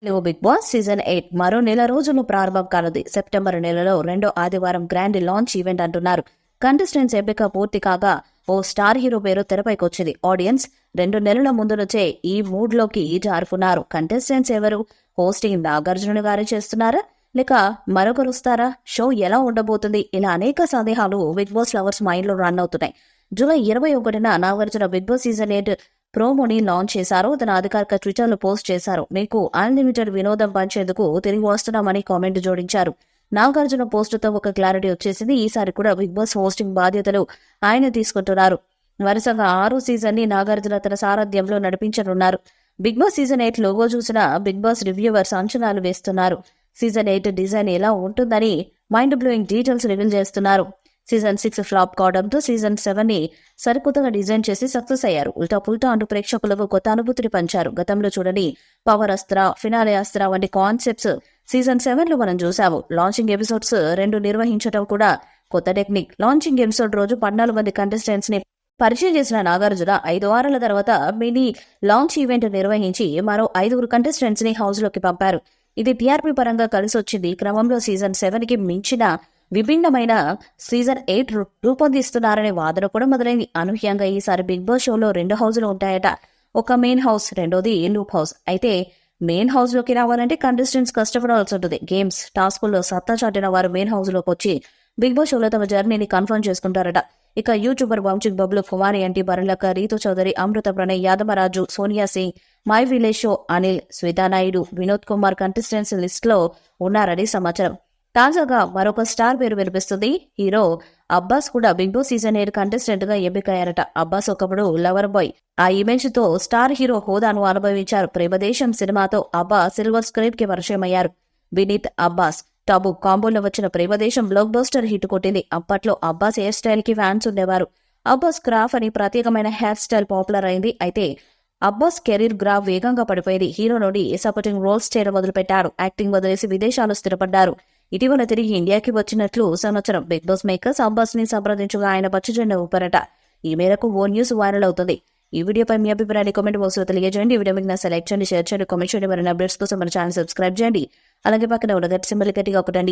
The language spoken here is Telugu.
బిగ్ బాస్ సీజన్ 8 మరో నెల రోజులు ప్రారంభం కానుంది. సెప్టెంబర్ నెలలో రెండో ఆదివారం గ్రాండ్ లాంచ్ ఈవెంట్ అంటున్నారు. కంటెస్టెంట్స్ ఎంపిక పూర్తి కాగా ఓ స్టార్ హీరో పేరు తెరపైకి వచ్చింది. ఆడియన్స్ 2 నెలల ముందు నుంచే ఈ మూడ్ లోకి జారుకున్నారు. కంటెస్టెంట్స్ ఎవరు? హోస్టింగ్ నాగార్జున గారే చేస్తున్నారా లేక మరొకరు వస్తారా? షో ఎలా ఉండబోతుంది? ఇలా అనేక సందేహాలు బిగ్ బాస్ లవర్స్ మైండ్ లో రన్ అవుతున్నాయి. జూలై 21న నాగార్జున బిగ్ బాస్ సీజన్ 8 ప్రోమోని లాంచ్ చేశారు. తన అధికారిక ట్విట్టర్లో పోస్ట్ చేశారు. మీకు అన్లిమిటెడ్ వినోదం పంచేందుకు తిరిగి వస్తున్నామని కామెంట్ జోడించారు. నాగార్జున పోస్టుతో ఒక క్లారిటీ వచ్చేసింది. ఈసారి కూడా బిగ్ బాస్ హోస్టింగ్ బాధ్యతలు ఆయన తీసుకుంటున్నారు. వరుసగా 6వ సీజన్ ని నాగార్జున తన సారథ్యంలో నడిపించనున్నారు. బిగ్ బాస్ సీజన్ 8 లోగో చూసిన బిగ్ బాస్ రివ్యూవర్స్ అంచనాలు వేస్తున్నారు. సీజన్ 8 డిజైన్ ఎలా ఉంటుందని మైండ్ బ్లోయింగ్ డీటెయిల్స్ రివీల్ చేస్తున్నారు. సీజన్ 6 ఫ్లాప్ కావడంతో సీజన్ 7 ని సరికొత్తగా డిజైన్ చేసి సక్సెస్ అయ్యారు. ఉల్టా పుల్టా అంటూ ప్రేక్షకులకు కొత్త అనుభూతిని పంచారు. గతంలో చూడని పవర్ అస్త్ర, ఫినాలే అస్త్ర వంటి కాన్సెప్ట్స్ సీజన్ 7 లో మనం చూసాము. లాంచింగ్ ఎపిసోడ్స్ 2 నిర్వహించడం కూడా కొత్త టెక్నిక్. లాంచింగ్ ఎపిసోడ్ రోజు 14 మంది కంటెస్టెంట్స్ ని పరిచయం చేసిన నాగార్జున 5 వారాల తర్వాత మినీ లాంచ్ ఈవెంట్ నిర్వహించి మరో 5 కంటెస్టెంట్స్ ని హౌస్ లోకి పంపారు. ఇది టీఆర్పీ పరంగా కలిసొచ్చింది. క్రమంలో సీజన్ 7 కి మించిన విభిన్నమైన సీజన్ 8 రూపొందిస్తున్నారనే వాదన కూడా మొదలైంది. అనూహ్యంగా ఈసారి బిగ్ బాస్ షోలో 2 హౌజులు ఉంటాయట. ఒక మెయిన్ హౌస్, రెండోది లూప్ హౌస్. అయితే మెయిన్ హౌస్ లోకి రావాలంటే కంటెస్టెంట్స్ కష్టపడాల్సి ఉంటుంది. గేమ్స్, టాస్కుల్లో సత్తా చాటిన వారు మెయిన్ హౌస్ లోకి వచ్చి బిగ్ బాస్ షోలో తమ జర్నీని కన్ఫర్మ్ చేసుకుంటారట. ఇక YouTuber Vamsi Bablu, Kumari aunty, Barlakka, Rithu Chowdary, Amrutha Pranay, Yadamaraju, Sonia Singh, my village show Anil, Swetha Naidu, Vinod Kumar contestants list లో ఉన్నారని సమాచారం. తాజాగా మరొక స్టార్ పేరు వినిపిస్తుంది. హీరో అబ్బాస్ కూడా బిగ్ బాస్ సీజన్ 8 కంటెస్టెంట్ గా ఎంపికయ్యారట. అబ్బాస్ ఒకప్పుడు లవర్ బాయ్. ఆ ఇమేజ్ తో స్టార్ హీరో హోదాను అనుభవించారు. ప్రేమదేశం సినిమాతో అబ్బాస్ సిల్వర్ స్క్రీన్ కి పరిచయం అయ్యారు. వినీత్, అబ్బాస్ టబు కాంబోలో వచ్చిన ప్రేమదేశం బ్లాక్ బస్టర్ హిట్ కొట్టింది. అప్పట్లో అబ్బాస్ హెయిర్ స్టైల్ కి ఫ్యాన్స్ ఉండేవారు. అబ్బాస్ క్రాఫ్ అని ప్రత్యేకమైన హెయిర్ స్టైల్ పాపులర్ అయింది. అయితే అబ్బాస్ కెరీర్ గ్రాఫ్ వేగంగా పడిపోయింది. హీరో నుండి సపోర్టింగ్ రోల్స్ చేయడం మొదలుపెట్టారు. యాక్టింగ్ వదిలేసి విదేశాలు స్థిరపడ్డారు. ఇటీవల తిరిగి ఇండియాకి వచ్చినట్లు సమాచారం. బిగ్ బాస్ మేకర్స్ అబ్బాస్ ని సంప్రదించగా ఆయన పచ్చజెండా ఊపారట. ఈ మేరకు ఓ న్యూస్ వైరల్ అవుతుంది. ఈ వీడియోపై మీ అభిప్రాయాన్ని కామెంట్ బాక్స్ లో తెలియజేయండి. ఈ వీడియో మీకు సెలెక్ట్ చేయండి, షేర్ చేయండి, కామెంట్ చేయండి. మరిన్ని అప్డేట్స్ కోసం మన ఛానల్ సబ్స్క్రైబ్ చేయండి. అలాగే పక్కన ఉన్న గట్టి సింబల్ గట్టిగా ఒకటండి.